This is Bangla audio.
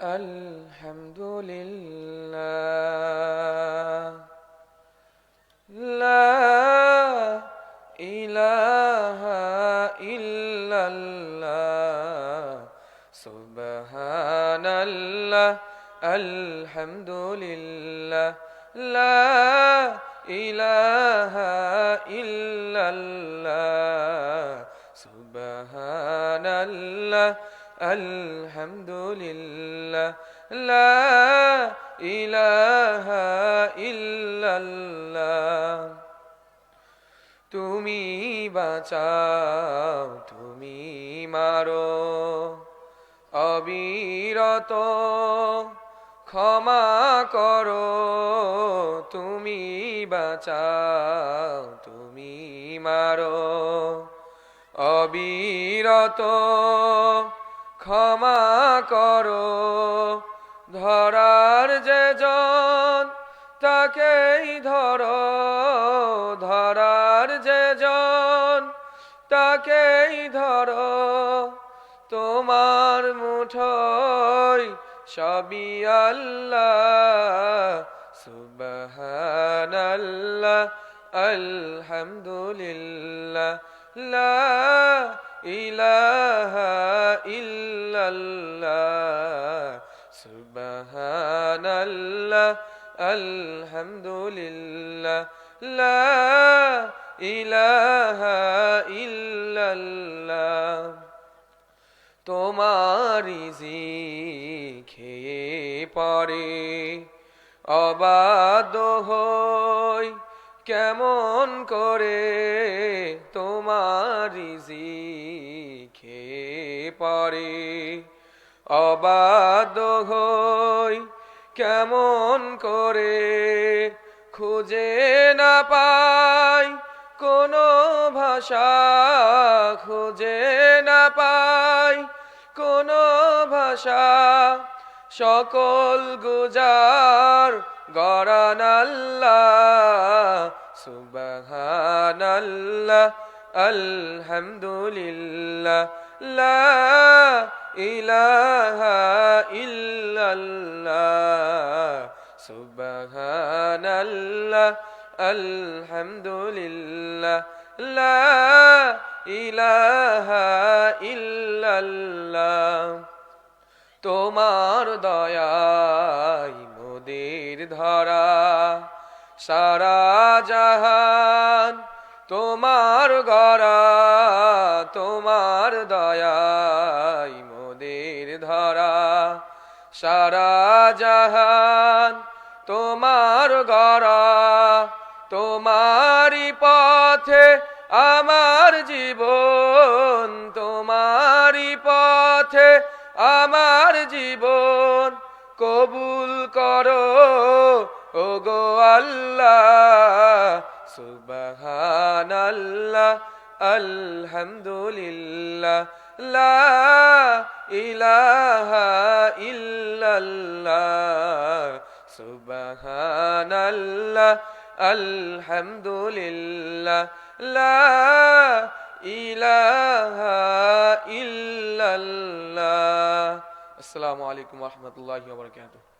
আলহামদুলিল্লাহ লা ইলাহা ইল্লাল্লাহ সুবহানাল্লাহ আলহামদুলিল্লাহ লা ইলাহা ইল্লাল্লাহ সুবহানাল্লাহ আলহামদুলিল্লাহ লা ইলাহা ইল্লাল্লাহ তুমি বাঁচাও তুমি মারো অবিরত ক্ষমা করো তুমি বাঁচাও তুমি মারো অবিরত ক্ষমা করো ধরার যে জন তাকেই ধরো ধরার যে জন তাকেই ধরো তোমার মুঠোয় সবই আল্লাহ সুবহানাল্লাহ আলহামদুলিল্লাহ লা ইলাহা ইল্লাল্লাহ সুবহানাল্লাহ আলহামদুলিল্লাহ লা ইলাহা ইল্লাল্লাহ তোমারি খেয়ে পরে অবাধ্য হই কেমন করে তোমারি খেয়ে পরে অবাধ্য হই কেমন করে খুঁজে না পাই কোনো ভাষা খুঁজে না পাই কোনো ভাষা সকল গুজার গরান আল্লাহ সুবহানাল্লাহ আলহামদুলিল্লাহ লা ইলাহা ইল্লাল্লাহ সুবহানাল্লাহ আলহামদুলিল্লাহ লা ইলাহা ইল্লাল্লাহ তোমার দয়ায় মোদের ধরা সারা জাহান তোমার গড়া তোমার দয়ায় মোদের ধরা সারা জাহান তোমার গড়া তোমারি পথে আমার জীবন তোমারি পথে আমার জীবন কবুল করো ওগো আল্লাহ সুবহানাল্লাহ আলহামদুলিল্লাহ লা ইলাহা ইল্লাল্লাহ সুবহানাল্লাহ আলহামদুলিল্লাহ লা ইলাহা ইল্লাল্লাহ আসসালামু আলাইকুম ওয়া রাহমাতুল্লাহি ওয়া বারাকাতুহু।